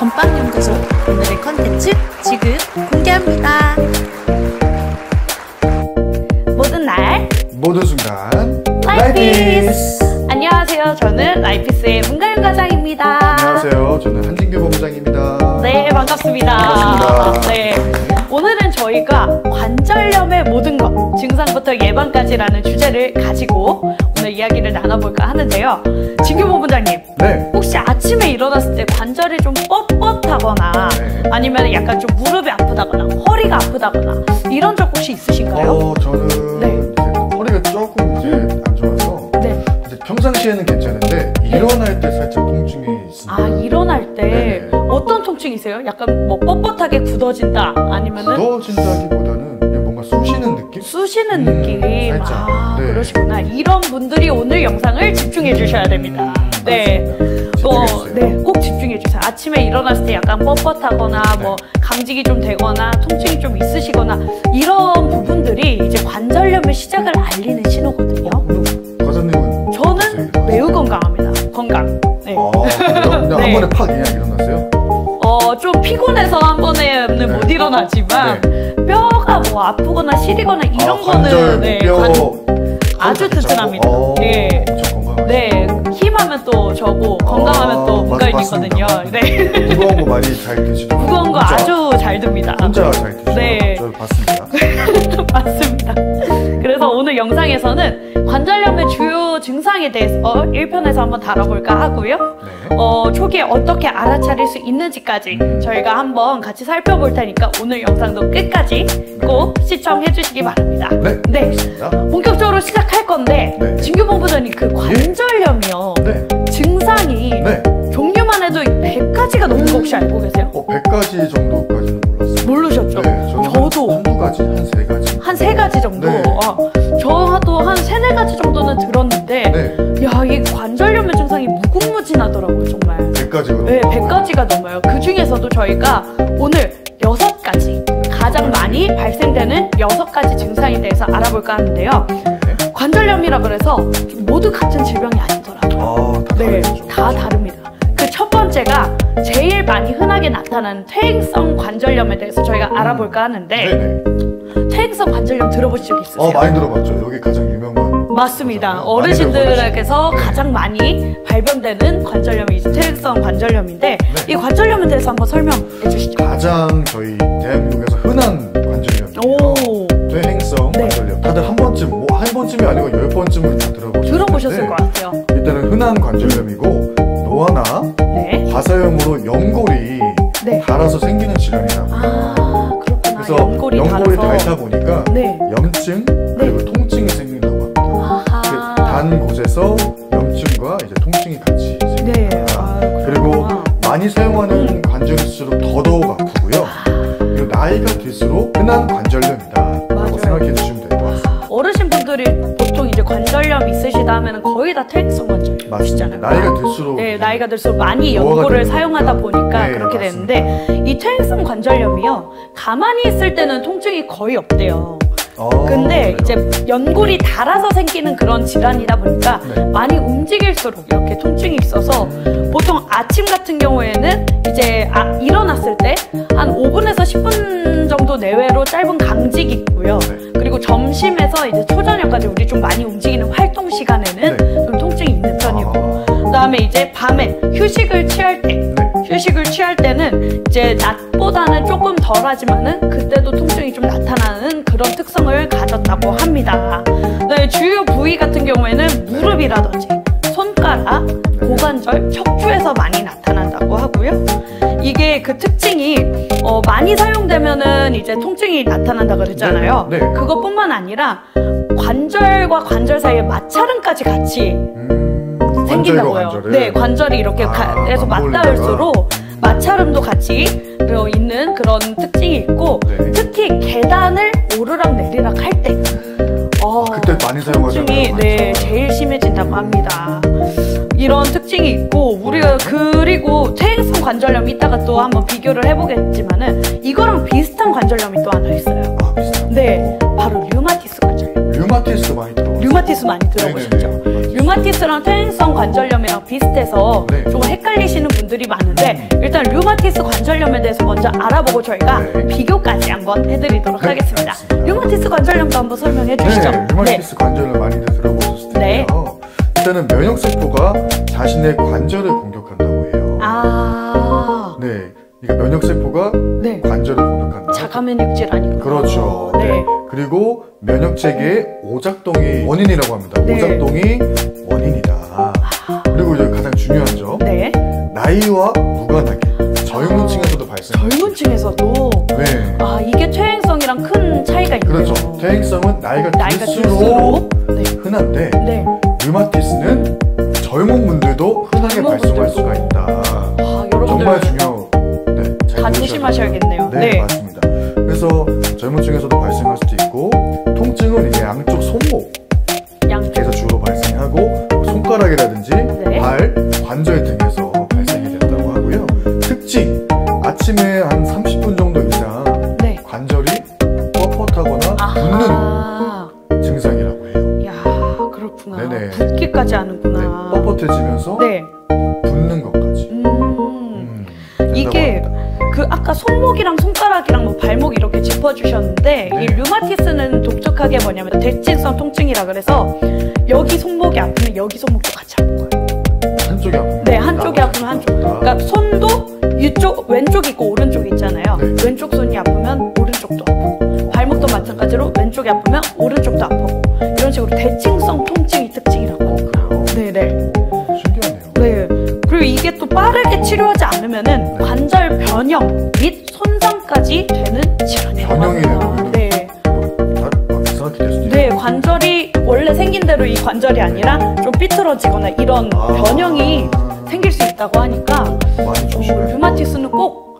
건빵연구소 오늘의 컨텐츠 지금 공개합니다. 모든 날 모든 순간 라이피스! 안녕하세요. 저는 라이피스의 문가연 과장입니다. 안녕하세요. 저는 한진규 본부장입니다. 네, 반갑습니다. 반갑습니다. 네, 오늘은 저희가 관절염의 모든 것, 증상부터 예방까지라는 주제를 가지고 오늘 이야기를 나눠볼까 하는데요. 진규 본부장님, 네. 혹시 아침에 일어났을 때 관절이 좀 뻣뻣하거나 네. 아니면 약간 좀 무릎이 아프다거나 허리가 아프다거나 이런 적 혹시 있으신가요? 저는 네. 이제 허리가 조금 이제 안 좋아서 네. 이제 평상시에는 괜찮은데 일어날 때 살짝 통증이 있습니다. 아, 일어날 때 네. 어떤 통증이세요? 약간 뭐 뻣뻣하게 굳어진다 아니면은 굳어진다기보다는 그냥 뭔가 쑤시는 느낌? 쑤시는 느낌. 살짝. 아, 네. 그러시구나. 이런 분들이 오늘 영상을 집중해 주셔야 됩니다. 네. 집중해주세요. 네, 꼭 집중해 주세요. 아침에 일어났을 때 약간 뻣뻣하거나 네. 뭐 감직이 좀 되거나 통증이 좀 있으시거나 이런 부분들이 이제 관절염의 시작을 알리는 신호거든요. 과장님은 저는 매우 건강합니다. 건강. 네. 그래요? 그냥 네. 한 번에 팍 그냥 일어났어요? 좀 피곤해서 한 번에는 못 일어나지만 뼈가 뭐 아프거나 시리거나 이런 거는 네, 아주 튼튼합니다. 네. 엄청 건강하시죠? 네, 힘하면 또 저고 건강하면 또 문가인이거든요. 네. 무거운 거 많이 잘 드시죠? 무거운 거 아주 잘 듭니다. 혼자 잘 드시죠? 네. 저 봤습니다. 맞습니다. 그래서 오늘 영상에서는 관절염의 주요 증상에 대해서 1편에서 한번 다뤄볼까 하고요. 네. 초기에 어떻게 알아차릴 수 있는지까지 저희가 한번 같이 살펴볼 테니까 오늘 영상도 끝까지 꼭 시청해 주시기 바랍니다. 네. 네. 본격적으로 시작할 건데 네. 진규 본부장님 그 관절염이요. 네. 증상이 네. 종류만 해도 100가지가 넘는 거 혹시 알고 계세요? 100가지 정도까지는 몰랐어요. 모르셨죠? 네, 저도 한두 가지, 한 세 가지. 한 3가지 정도? 네. 저도 한 3-4가지 정도는 들었는데 네. 야, 이 관절염의 증상이 무궁무진하더라고요, 정말. 100가지가 네, 100가지가 넘어요. 그 중에서도 저희가 오늘 6가지, 가장 많이 발생되는 6가지 증상에 대해서 알아볼까 하는데요. 네. 관절염이라 그래서 모두 같은 질병이 아니더라고요. 다 네, 다르죠. 다 다릅니다. 그 첫 번째가 제일 많이 흔하게 나타나는 퇴행성 관절염에 대해서 저희가 알아볼까 하는데 네네. 퇴행성 관절염 들어보신 적 있으세요? 많이 들어봤죠. 여기 가장 유명한. 맞습니다. 거잖아요. 어르신들에게서 네. 가장 많이 발견되는 관절염이 이제 퇴행성 관절염인데 네. 이 관절염에 대해서 한번 설명해 주시죠. 가장 저희 대한민국에서 흔한 관절염이에요. 오, 퇴행성 네. 관절염. 다들 한 번쯤, 뭐 한 번쯤이 아니고 10번쯤은 다 들어보셨을 것 같아요. 일단은 흔한 관절염이고 노화나 네. 과사염으로 연골이 네. 닳아서 생기는 질환이라고. 아, 그렇구나. 그래서 연골이 닳아서. 닳다 보니까 네. 염증 그리고 통증이 생긴다고 합니다. 아하. 단 곳에서 염증과 이제 통증이 같이 네. 생깁니다. 아, 그리고 그렇구나. 많이 사용하는 관절일수록 더더욱 아프고요. 그리고 나이가 들수록 흔한 관절염이다라고 맞아요. 생각해 주시면 될 것 같습니다. 어르신분들이 보통 이제 관절염 있으시다 하면 거의 다 퇴행성 관절염이시잖아요. 나이가 들수록 네, 나이가 들수록 많이 노화가 연골을 되는 사용하다 거니까. 보니까 네, 그렇게 맞습니다. 되는데 이 퇴행성 관절염이요. 가만히 있을 때는 통증이 거의 없대요. 근데 그래요? 이제 연골이 닳아서 생기는 그런 질환이다 보니까 네. 많이 움직일수록 이렇게 통증이 있어서 보통 아침 같은 경우에는 이제 일어났을 때 한 5분에서 10분 정도 내외로 짧은 강직이 있고요. 네. 그리고 점심에서 이제 초저녁까지 우리 좀 많이 움직이는 활동 시간에는 네. 좀 통증이 있는 편이고 그다음에 이제 밤에 휴식을 취할 때 네. 휴식을 취할 때는 이제 낮보다는 조금 덜하지만은 그때도 통증이 좀 나타나는 그런 특성을 가졌다고 합니다. 네, 주요 부위 같은 경우에는 무릎이라든지 손가락, 고관절, 척추에서 많이 나타난다고 하고요. 이게 그 특징이 많이 사용되면은 이제 통증이 나타난다 그랬잖아요. 네. 그것뿐만 아니라 관절과 관절 사이에 마찰음까지 같이 생긴다고요. 관절을? 네, 관절이 이렇게 해서 맞닿을수록 마찰음도 같이 있는 그런 특징이 있고 네. 특히 계단을 오르락 내리락 할 때 그때 많이 사용하잖아요. 통증이 네, 제일 심해진다고 합니다. 이런 특징이 있고 우리가 그리고 퇴행성 관절염 이따가 또 한번 비교를 해보겠지만은 이거랑 비슷한 관절염이 또 하나 있어요. 비슷한. 네, 바로 류마티스 관절염. 류마티스 많이 들어봤어요. 류마티스 많이 들어보셨죠? 네네네. 류마티스랑 퇴행성 관절염이랑 비슷해서 네. 조금 헷갈리시는 분들이 많은데 일단 일단 류마티스 관절염에 대해서 먼저 알아보고 저희가 네. 비교까지 한번 해드리도록 네, 하겠습니다. 알겠습니다. 류마티스 관절염도 한번 설명해 주시죠. 네, 류마티스 관절염 많이들 들어보셨을 텐데요. 네. 일단은 면역세포가 자신의 관절을 공격한다고 해요. 네, 그러니까 면역세포가 네. 관절을 공격한다. 자가면역 질환이고. 그렇죠. 네. 그리고 면역체계의 오작동이 원인이라고 합니다. 네. 오작동이 원인이다. 그리고 이제 가장 중요한 점, 네. 나이와 무관하게 젊은 층에서도 발생. 젊은 층에서도. 네. 이게 퇴행성이랑 큰 차이가 있네요. 그렇죠. 퇴행성은 나이가 들수록 들수록. 네. 흔한데 네. 류마티스는 젊은 분들도 흔하게 젊은 발생할 분들도. 수가 있다. 여러분들 정말 중요. 네, 잘 조심하셔야겠네요. 네, 네. 맞습니다. 그래서 젊은 층에서도 발생할 수도 있고, 통증은 이제 양쪽 손목에서 주로 발생하고, 손가락이라든지 네. 발, 관절 등에서 발생이 된다고 하고요. 특징, 아침에 한 30분 정도 이상 네. 관절이 뻣뻣하거나 붓는 증상이라고 해요. 야, 그렇구나. 네네. 붓기까지 네, 하는구나. 뻣뻣해지면서 네. 붓는 것까지. 이게 그 아까 손목이랑 손가락이랑 뭐 발목 이렇게 짚어주셨는데 네. 이 류마티스는 독특하게 뭐냐면 대칭성 통증이라 그래서 여기 손목이 아프면 여기 손목도 같이 아픈 거예요. 한쪽이 아프면 네, 한쪽이 아프면 한쪽. 그러니까 손도 이쪽 왼쪽 있고 오른쪽 있잖아요. 네. 왼쪽 손이 아프면 오른쪽도 아프고 발목도 마찬가지로 왼쪽이 아프면 오른쪽도 아프고 이런 식으로 대칭성 통증이 특징이라고 하더라고요. 네네. 신기하네요. 네. 그리고 이게 또 빠르게 치료하지 않으면은 관절 변형 및 손상까지 되는 질환이라고 변형이 합니다. 되는 네. 이상하게 될 수도 네, 있고. 관절이 원래 생긴 대로 이 관절이 아니라 좀 삐뚤어지거나 이런 변형이 생길 수 있다고 하니까 많이 조심해야 돼요. 류마티스는 꼭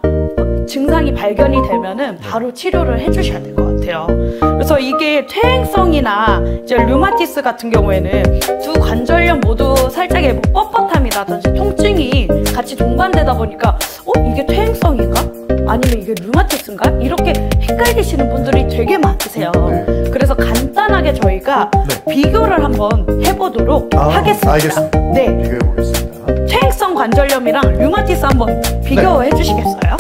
증상이 발견이 되면은 바로 치료를 해주셔야 될 것 같아요. 그래서 이게 퇴행성이나 이제 류마티스 같은 경우에는 두 관절염 모두 살짝의 뭐 뻣뻣함이라든지 통증이 같이 동반되다 보니까 이게 퇴행성인가? 아니면 이게 류마티스인가? 이렇게 헷갈리시는 분들이 되게 많으세요. 네. 그래서 간단하게 저희가 네. 비교를 한번 해보도록 하겠습니다. 알겠습니다. 네. 비교해 보겠습니다. 퇴행성 관절염이랑 류마티스 한번 비교해 주시겠어요?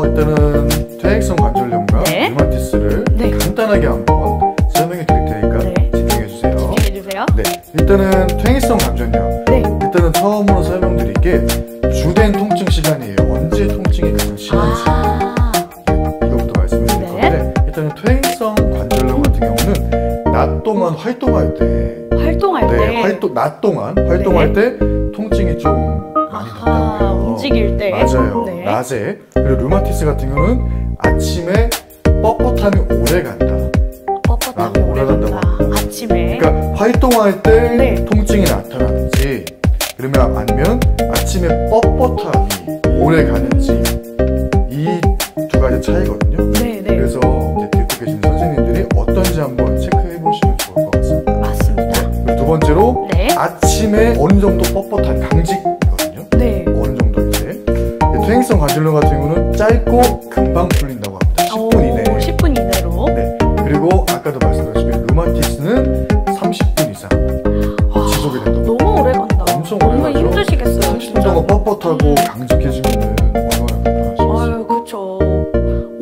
일단은 퇴행성 관절염과 네. 류마티스를 네. 간단하게 한번 설명해 드릴 테니까 네. 집중해 주세요. 집중해 주세요. 네. 일단은 퇴행성 관절염. 네. 일단은 처음으로 설명드릴 게 주된 통증 시간이에요. 언제 통증이 가장 심한지. 이것부터 말씀을 드릴 네. 건데, 일단은 퇴행성 관절염 같은 경우는 낮 동안 활동할 때, 활동할 때. 낮 동안 활동할 때 통증이 좀 많이 난다고 해요. 움직일 때. 맞아요. 네. 낮에. 그리고 류마티스 같은 경우는 아침에 뻣뻣함이 오래 간다. 뻣뻣하게 오래 올라간다고 간다. 합니다. 아침에. 그러니까 활동할 때 네. 통증이 나타나는지, 그러면 아니면 아침에 뻣뻣함이 오래 가는지, 이 두 가지 차이거든요. 네, 네. 그래서 이제 듣고 계신 선생님들이 어떤지 한번 체크해 보시면 좋을 것 같습니다. 맞습니다. 그리고 두 번째로 네. 아침에 어느 정도 뻣뻣한 강직이거든요. 네. 어느 정도 이제 퇴행성 관절염 같은 경우는 짧고 금방 풀린다고 합니다. 10분 이내. 10분 이내로. 네. 그리고 아까도 말씀드렸지만 류마티스는 30분 이상 지속이 된다고. 너무 오래 간다. 엄청 오래 너무 가죠. 힘드시겠어요. 30분 진짜. 동안 뻣뻣하고 강직해지면은 얼마나 불편하시겠어요. 아유, 그렇죠.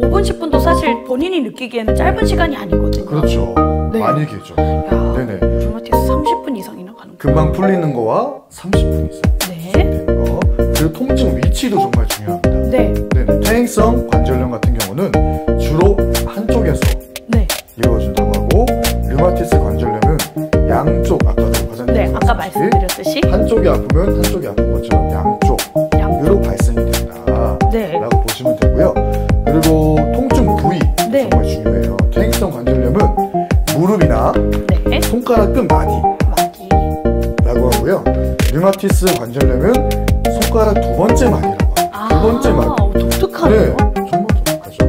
5분, 10분도 사실 본인이 느끼기에는 짧은 시간이 아니거든요. 그렇죠. 네. 많이 길죠. 야, 네네. 류마티스 30분 이상이나 가는 거. 금방 풀리는 거와 30분 이상 네. 되는 거. 그리고 통증 위치도 정말 중요합니다. 네. 네네. 퇴행성 관절염 같은 경우는 주로 한쪽에서 네. 이루어진다고 하고, 류마티스 관절염은 양쪽, 아까도 과장님 네. 아까 말씀드렸듯이. 한쪽이 아프면 한쪽이 아픈 것처럼 양쪽으로 발생이 된다. 네. 라고 보시면 되고요. 그리고 통증 부위 네. 정말 중요해요. 퇴행성 관절염은 무릎이나 네. 손가락 끝 마디라고 하고요. 류마티스 관절염은 손가락 두 번째 마디라고 합니다. 두 번째 마디. 독특하네요. 네, 정말 독특하죠.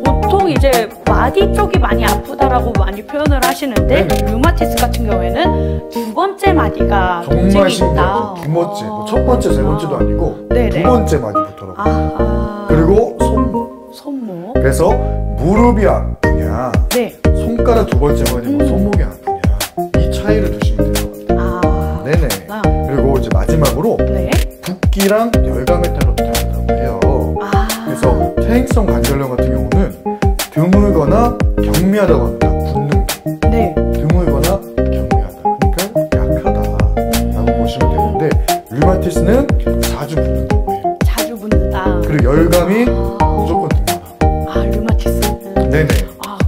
보통 이제 마디 쪽이 많이 아프다라고 많이 표현을 하시는데 네네. 류마티스 같은 경우에는 두 번째 마디가 정말 통증이 신기하죠. 있다. 두 번째, 뭐 첫 번째, 세 번째도 아니고 네네. 두 번째 마디부터라고. 아하. 그리고 손목. 손목. 그래서 무릎이 아프냐, 네. 손가락 두 번째 마디고 손목이 아프냐, 이 차이를 두시면 돼요. 아. 네네. 그리고 이제 마지막으로 네. 붓기랑 열감에 따라 다르다고 해요. 그래서 퇴행성 관절염 같은 경우는 드물거나 경미하다고 합니다. 붓는 게. 네. 드물거나 경미하다. 그러니까 약하다라고 보시면 되는데 류마티스는 자주 붓는다고 해요. 자주 붓는다. 그리고 열감이 무조건 듭니다. 류마티스는. 네네.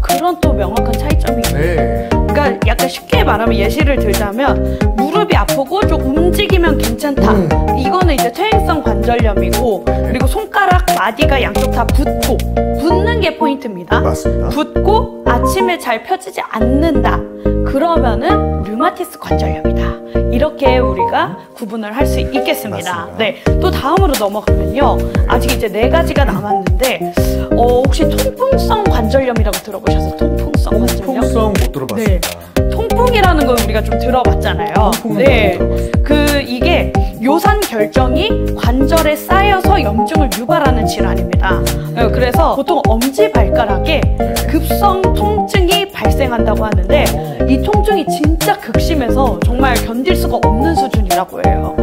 그런 또 명확한 차이점이 있네요. 네. 그러니까 약간 쉽게 말하면 예시를 들자면 무릎이 아프고 좀 움직이면 괜찮다. 이거는 이제 퇴행성 관절염이고 그리고 손가락 마디가 양쪽 다 붓고 붓는 게 포인트입니다. 맞습니다. 붓고 아침에 잘 펴지지 않는다. 그러면은 류마티스 관절염이다. 이렇게 우리가 구분을 할 수 있겠습니다. 맞습니다. 네, 또 다음으로 넘어가면요. 아직 이제 4가지가 남았는데 혹시 통풍성 관절염이라고 들어보셨어요? 통풍성 관절염? 통풍성 못 들어봤습니다. 네. 통풍이라는 걸 우리가 좀 들어봤잖아요. 네, 이게 요산 결정이 관절에 쌓여서 염증을 유발하는 질환입니다. 그래서 보통 엄지발가락에 급성 통증이 발생한다고 하는데 이 통증이 진짜 극심해서 정말 견딜 수가 없는 수준이라고 해요.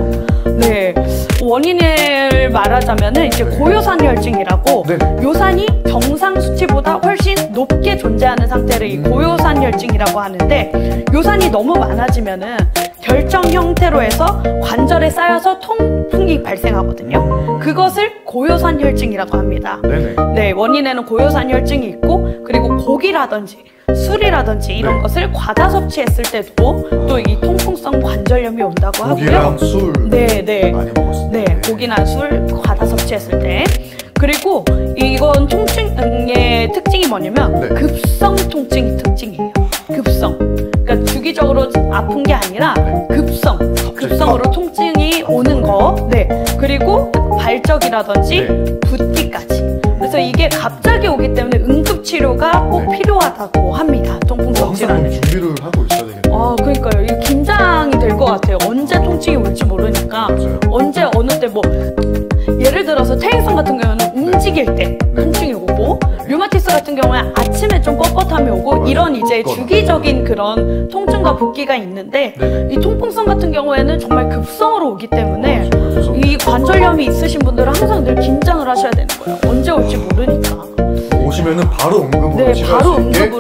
네, 원인을 말하자면은 이제 고요산혈증이라고 요산이 정상 수치보다 훨씬 높게 존재하는 상태를 이 고요산혈증이라고 하는데 요산이 너무 많아지면은 결정 형태로 해서 관절에 쌓여서 통풍이 발생하거든요. 그것을 고요산혈증이라고 합니다. 네, 원인에는 고요산혈증이 있고 그리고 고기라든지 술이라든지 이런 것을 과다 섭취했을 때도 또 이 통풍성 관절염이 온다고 하고요. 고기랑 술 많이 먹었을 때. 네, 고기나 술 과다 섭취했을 때. 그리고 이건 통증의 특징이 뭐냐면 급성 통증이 특징이에요. 급성. 그러니까 주기적으로 아픈 게 아니라 급성으로 통증이 오는 거. 네. 그리고 발적이라든지 붓기까지. 그래서 이게 갑자기 오기 때문에 응급치료가 꼭 필요하다고 합니다. 통풍성 질환. 준비를 하고 있어야 되겠네요. 그러니까요. 이게 긴장이 될 것 같아요. 언제 통증이 올지 모르니까. 맞아요. 언제 어느 때 예를 들어서 퇴행성 같은 경우는 움직일 때 통증이 오고 류마티스 같은 경우는 아침에 좀 뻣뻣함이 오고 이런 이제 주기적인 그런 통증과 붓기가 있는데 이 통풍성 같은 경우에는 정말 급성으로 오기 때문에 이 관절염이 있으신 분들은 항상 늘 긴장을 하셔야 되는 거예요. 언제 올지 모르니까. 오시면은 바로 응급으로 치료할 수 있게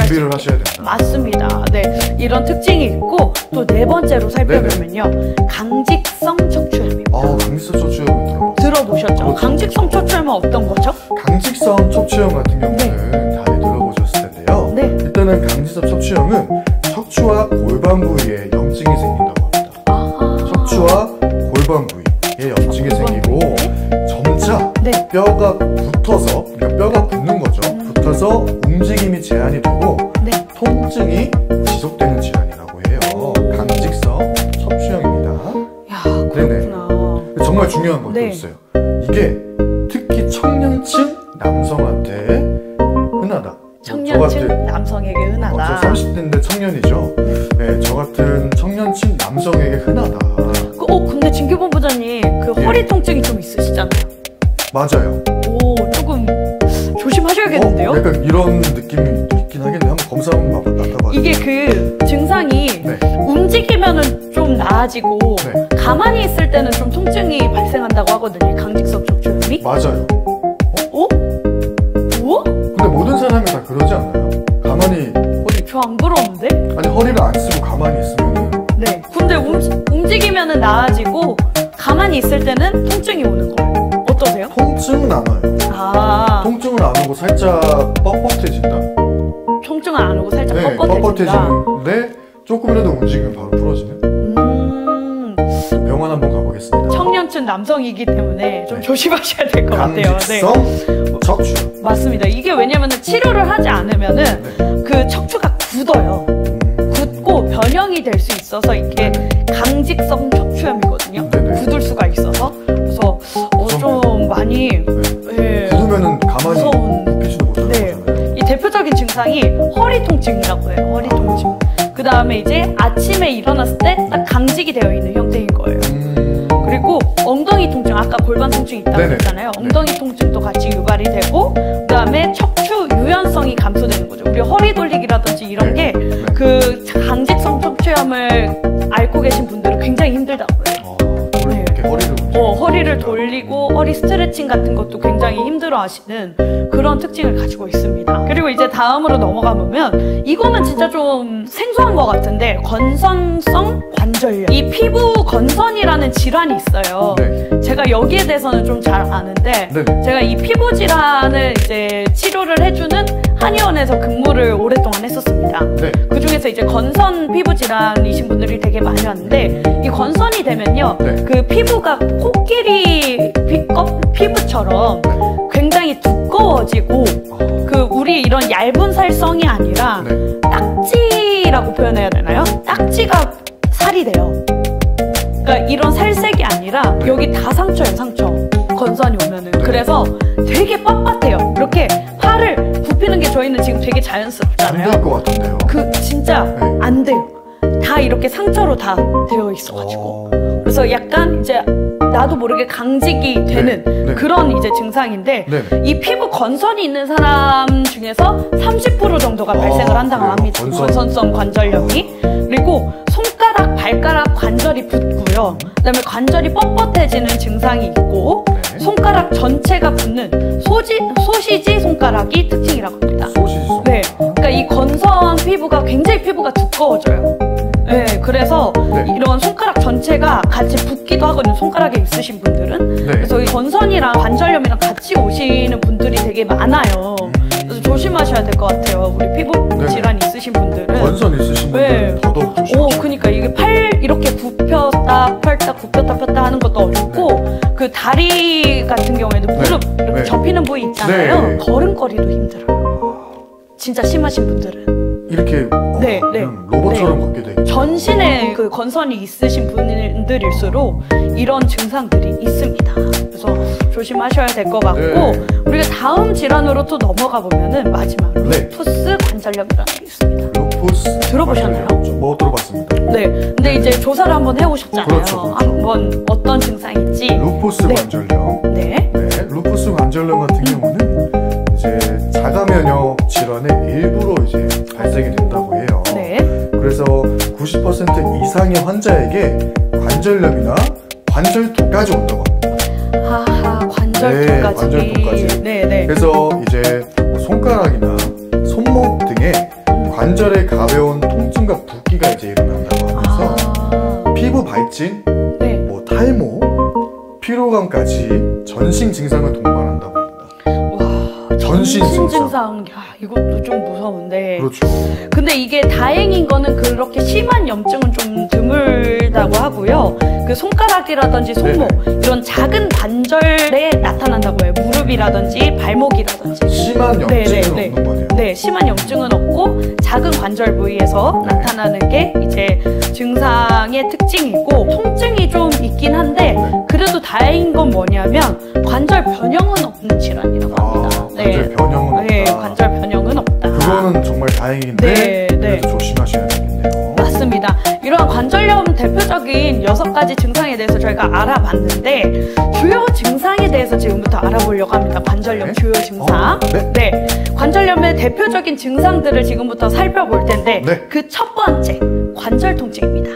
준비를 하셔야 됩니다. 맞습니다. 네, 이런 특징이 있고 또 4번째로 살펴보면요. 강직성 척추염입니다. 강직성 척추염을 들어보셨죠? 강직성 척추염은 어떤 거죠? 강직성 척추염 같은 경우는 다들 들어보셨을 텐데요. 일단은 강직성 척추염은 척추와 골반 부위에 염증이 생긴다고 합니다. 척추와 골반 부위에 염증이 생기고 점차 뼈가 붙어서, 그러니까 뼈가 붙는 거죠. 붙어서 움직임이 제한이 되고 통증이 지속되는 질환이라고 해요. 강직성 척추염입니다. 그렇구나. 정말 중요한 것도 있어요. 이게 특히 청년층 남성한테 흔하다. 청년층 남성에게 흔하다. 저 30대인데 청년이죠. 네, 저 같은 청년층 남성에게 흔하다. 근데 진규범 부장님 그 허리 통증이 좀 있으시잖아요. 맞아요. 조금 조심하셔야겠는데요? 약간 이런 느낌이 있긴 하겠네요. 한번 검사 한번 맡아봐요. 이게 그 증상이 움직이면은 좀 나아지고 가만히 있을 때는 좀 통증이 발생한다고 하거든요. 강직성 척추염이. 맞아요. 근데 모든 사람이 다 그러지 않나요? 가만히 저 안 그러는데? 아니 허리를 안 쓰고 가만히 있으면은 근데 움직이면은 나아지고 가만히 있을 때는 통증이 오는 거예요. 어떠세요? 통증은 안 와요. 통증은 안 오고 살짝 뻣뻣해진다. 통증은 안 오고 살짝 뻣뻣해진다. 뻣뻣해지는데 조금이라도 움직이면 바로 풀어지는. 병원 한번 가보겠습니다. 청년층 남성이기 때문에 좀 조심하셔야 될 것 같아요. 강직성 척추. 맞습니다. 이게 왜냐면은 치료를 하지 않으면은 그 척추가 굳어요. 굳고 변형이 될 수 있어서 이게 강직성 척추염이거든요. 굳을 수가 있어서. 그래서 좀 많이 굳으면은 가만히 눕히지도 못하는 거잖아요. 이 대표적인 증상이 허리 통증이라고 해요. 허리 통증. 그 다음에 이제 아침에 일어났을 때 딱 강직이 되어 있는 형태인 거예요. 그리고 엉덩이 통증, 아까 골반 통증이 있다고 했잖아요. 엉덩이 통증도 같이 유발이 되고, 그 다음에 척추 유연성이 감소되는 거죠. 우리 허리 돌리기라든지 이런 게 그 강직성 척추염을 앓고 계신 분들은 굉장히 힘들다고 해요. 이렇게 허리를 허리를 돌리고 허리 스트레칭 같은 것도 굉장히 힘들어 하시는 그런 특징을 가지고 있습니다. 그리고 이제 다음으로 넘어가 보면 이거는 진짜 좀 생소한 것 같은데 건선성 관절염. 이 피부 건선이라는 질환이 있어요. 네. 제가 여기에 대해서는 좀 잘 아는데 네네. 제가 이 피부 질환을 이제 치료를 해주는 한의원에서 근무를 오랫동안 했었습니다. 네. 그 중에서 이제 건선 피부 질환이신 분들이 되게 많이 왔는데 이 건선이 되면요, 네. 그 피부가 코끼리 피부처럼 굉장히 두꺼워지고 그 우리 이런 얇은 살성이 아니라 네. 딱지라고 표현해야 되나요? 딱지가 살이 돼요. 그러니까 이런 살색이 아니라 여기 다 상처예요, 상처. 건선이 오면은. 그래서 되게 빳빳해요. 이렇게 팔을 굽히는 게 저희는 지금 되게 자연스럽잖아요. 안 될 것 같은데요. 그 진짜 네. 안 돼요. 다 이렇게 상처로 다 되어 있어가지고. 그래서 약간 이제 나도 모르게 강직이 되는 네. 그런 이제 증상인데 네. 이 피부 건선이 있는 사람 중에서 30% 정도가 발생을 한다고 그래요? 합니다. 건선. 건선성 관절염이. 그리고 손가락, 발가락 관절이 붓고요. 그다음에 관절이 뻣뻣해지는 증상이 있고 네. 손가락 전체가 붓는 소시지 손가락이 특징이라고 합니다. 소시지 손가락. 네, 그러니까 이 건선 피부가 굉장히 피부가 두꺼워져요. 네, 그래서 네. 이런 손가락 전체가 같이 붓기도 하거든요. 손가락에 있으신 분들은. 네. 그래서 이 건선이랑 관절염이랑 같이 오시는 분들이 되게 많아요. 그래서 조심하셔야 될 것 같아요. 우리 피부 네. 질환이 있으신 분들은. 건선 있으신 분들은 네. 더더욱 조심하셔야 그러니까 이게 팔 이렇게 굽혔다 펼다 굽혔다 폈다 하는 것도 어렵고 그 다리 같은 경우에도 무릎 이렇게 네. 접히는 부위 있잖아요. 네. 걸음걸이도 힘들어요. 진짜 심하신 분들은. 이렇게 네, 그냥 로봇처럼 걷게 되겠죠. 전신에 그 건선이 있으신 분들일수록 이런 증상들이 있습니다. 그래서 조심하셔야 될 것 같고 네. 우리가 다음 질환으로 또 넘어가 보면은 마지막으로 네. 루푸스 관절염이라는 게 있습니다. 루푸스 들어보셨나요? 뭐 들어봤습니다. 네, 근데 이제 조사를 한번 해오셨잖아요. 그렇죠. 한번 어떤 증상인지. 루푸스 네. 관절염. 네. 네, 루푸스 관절염 같은 경우는 이제 자가 면역 질환의 일부로 이제 발생이 된다고 해요. 네. 그래서 90% 이상의 환자에게 관절염이나 관절토까지 온다고 합니다. 하하, 관절토까지. 네, 관절토까지. 네, 네. 그래서 이제 손가락이나 손목 등에 관절에 가벼운 통증과 붓기가 이제 일어난다고 하면서 피부 발진, 네. 뭐 탈모, 피로감까지 전신 증상을 동반한다고 합니다. 와, 전신 증상. 야, 이것도 좀 무서운데. 그렇죠. 근데 이게 다행인 거는 그렇게 심한 염증은 좀 드물다고 하고요. 그 손가락이라든지 손목 이런 작은 관절에 나타난다고 해요. 무릎이라든지 발목이라든지. 심한 염증은 없는 거네요. 네, 심한 염증은 없고 작은 관절 부위에서 네. 나타나는 게 이제 증상의 특징이고 통증이 좀 있긴 한데 그래도 다행인 건 뭐냐면 관절 변형은 없는 질환이라고 합니다. 관절 변형은 없다. 네, 관절 변형은 없다. 그거는 정말 다행인데 네, 네. 그래도 조심하셔야 되겠네요. 맞습니다. 이러한 관절염 대표적인 6가지 증상에 대해서 저희가 알아봤는데 주요 증상에 대해서 지금부터 알아보려고 합니다. 관절염 네. 주요 증상. 네. 관절염의 대표적인 증상들을 지금부터 살펴볼 텐데 네. 그 첫 번째 관절 통증입니다.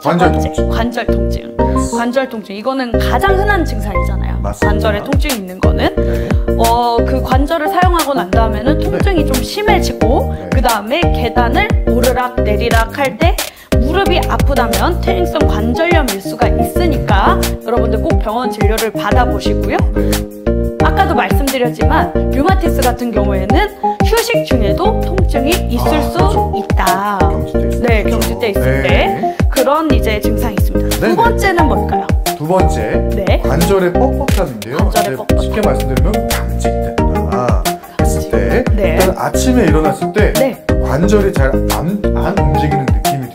관절 첫 번째, 통증. 관절 통증. Yes. 관절 통증. 이거는 가장 흔한 증상이잖아요. 맞습니다. 관절에 통증이 있는 거는. 네. 그 관절을 사용하고 난 다음에는 통증이 좀 심해지고 네. 그 다음에 계단을 오르락 내리락 할 때 무릎이 아프다면 퇴행성 관절염일 수가 있으니까 여러분들 꼭 병원 진료를 받아보시고요. 네. 아까도 말씀드렸지만 류마티스 같은 경우에는 휴식 중에도 통증이 있을 수 그렇죠. 있다. 경직돼 있을 네, 때. 경직돼 있을 네. 때 그런 이제 증상이 있습니다. 네. 두 번째는 뭘까요? 두 번째 네. 관절의 뻑뻑함인데요. 관절의 네, 뻑뻑함. 쉽게 말씀드리면 강직된다 했을 때 네. 일단 아침에 일어났을 때 네. 관절이 잘 안 움직이는 느낌이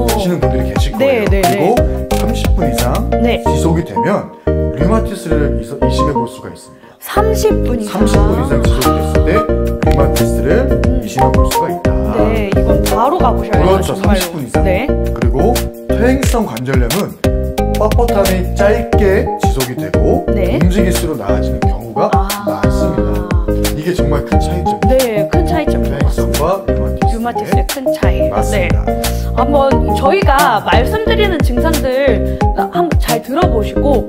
드시는 분들이 계실 거예요. 네, 네, 그리고 30분 이상 네. 지속이 되면 류마티스를 의심해 볼 수가 있습니다. 30분 이상. 30분 이상 지속이 됐을 때 류마티스를 의심해 볼 수가 있다. 네, 이건 바로 가보셔야 돼요. 그렇죠. 정말로. 30분 이상. 네. 그리고 퇴행성 관절염은 뻣뻣함이 짧게 지속이 되고 네. 움직일수록 나아지는 경우가 많습니다. 이게 정말 큰 차이점이죠. 네, 큰 차이점인 것 같습니다. 퇴행성과 류마티스의 큰 차이. 맞습니다. 네. 한번 저희가 말씀드리는 증상들 한번 잘 들어보시고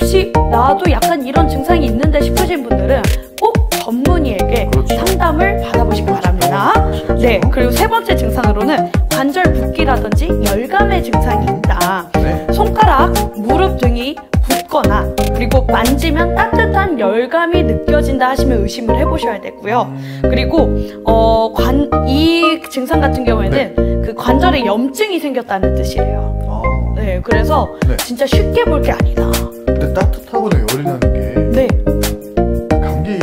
혹시 나도 약간 이런 증상이 있는데 싶으신 분들은 꼭 전문의에게 그렇죠. 상담을 받아보시기 바랍니다. 그렇죠. 네, 그리고 세 번째 증상으로는 관절 붓기라든지 열감의 증상이 있다. 네. 손가락, 무릎 등이 붓거나 그리고 만지면 따뜻한 열감이 느껴진다 하시면 의심을 해보셔야 되고요. 그리고 이 증상 같은 경우에는 그 관절에 염증이 생겼다는 뜻이래요. 네, 그래서 네. 진짜 쉽게 볼 게 아니다. 근데 따뜻하거나 열이 나는 게 네. 감기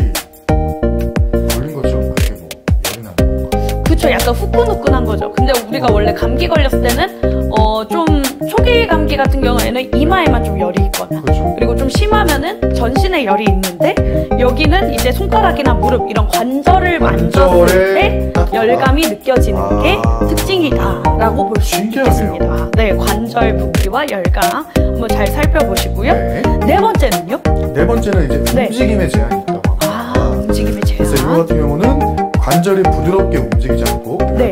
걸린 것처럼 그게 뭐 열이 나는 건가? 그쵸, 약간 후끈후끈한 거죠. 근데 우리가 원래 감기 걸렸을 때는 좀 초기 감기 같은 경우에는 이마에만 좀 열이 있거나 그렇죠. 그리고 좀 심하면은 전신에 열이 있는데 여기는 이제 손가락이나 무릎 이런 관절을 만졌을 때 열감이 느껴지는 게 특징이다라고 볼 수 있겠습니다. 네, 관절 붓기와 열감 한번 잘 살펴보시고요. 네. 네 번째는요? 네 번째는 이제 움직임의 제한이 있다고 합니다. 움직임의 제한. 그래서 이거 같은 경우는 관절이 부드럽게 움직이지 않고 네.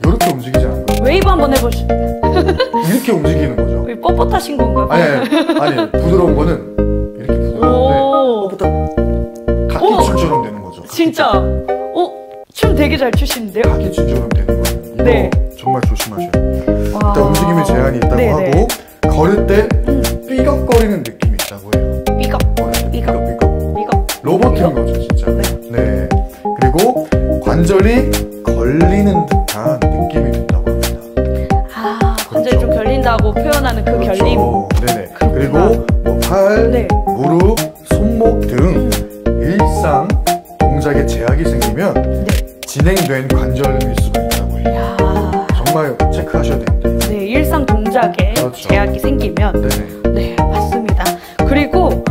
이렇게 움직이지 않고 웨이브 한번 해보시죠. 이렇게 움직이는 거죠. 뻣뻣하신 건가요? 아니 부드러운 거는 이렇게 부드러운데 뻣뻣한 각기춤처럼 되는 거죠. 진짜 춤 되게 잘 추시는데요? 각기춤처럼 되는 거예요. 이거 네. 정말 조심하셔야 돼요. 일단 움직임의 제한이 있다고 하고 걸을 때 삐걱거리는 느낌이 있다고 해요. 삐걱. 로봇인 거죠 진짜. 네. 그리고 관절이 걸리는 듯한 느낌이 든다고 합니다. 관절이 좀 결린다고 표현하는 그 그렇죠. 결림. 네네. 그리고 뭐 팔, 무릎, 손목 등 일상 동작에 제약이 생기면 진행된 관절일 수가 있다고 해요. 정말 체크하셔야 됩니다. 네, 일상 동작에 제약이 생기면 네, 맞습니다. 그리고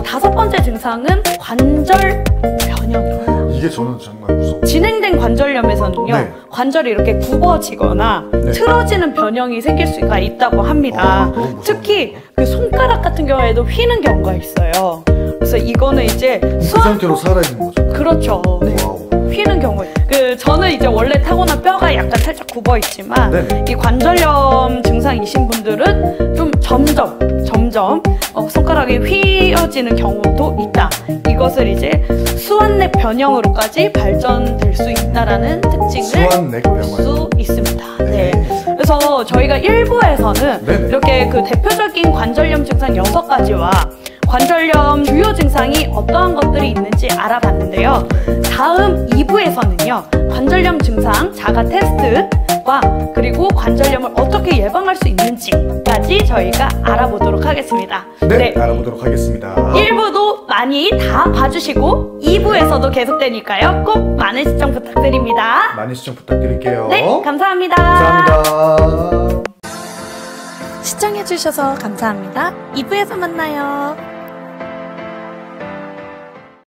다섯 번째 증상은 관절 변형입니다. 이게 저는 정말 무서워요. 진행된 관절염에서는요, 관절이 이렇게 굽어지거나 틀어지는 변형이 생길 수가 있다고 합니다. 특히 그 손가락 같은 경우에도 휘는 경우가 있어요. 그래서 이거는 이제 그 상태로 살아있는 거죠. 그렇죠. 네. 휘는 경우에 저는 이제 원래 타고난 뼈가 약간 살짝 굽어 있지만 이 관절염 증상이신 분들은 좀 점점 손가락이 휘어지는 경우도 있다. 이것을 이제 수완넥 변형으로까지 발전될 수 있다라는 특징을 볼 수 있습니다. 네. 그래서 저희가 1부에서는 이렇게 그 대표적인 관절염 증상 6가지와 관절염 주요 증상이 어떠한 것들이 있는지 알아봤는데요. 다음 2부에서는요. 관절염 증상 자가 테스트와 그리고 관절염을 어떻게 예방할 수 있는지까지 저희가 알아보도록 하겠습니다. 네, 알아보도록 하겠습니다. 1부도 많이 다 봐주시고 2부에서도 계속되니까요. 꼭 많은 시청 부탁드립니다. 많은 시청 부탁드릴게요. 네, 감사합니다. 감사합니다. 시청해주셔서 감사합니다. 2부에서 만나요.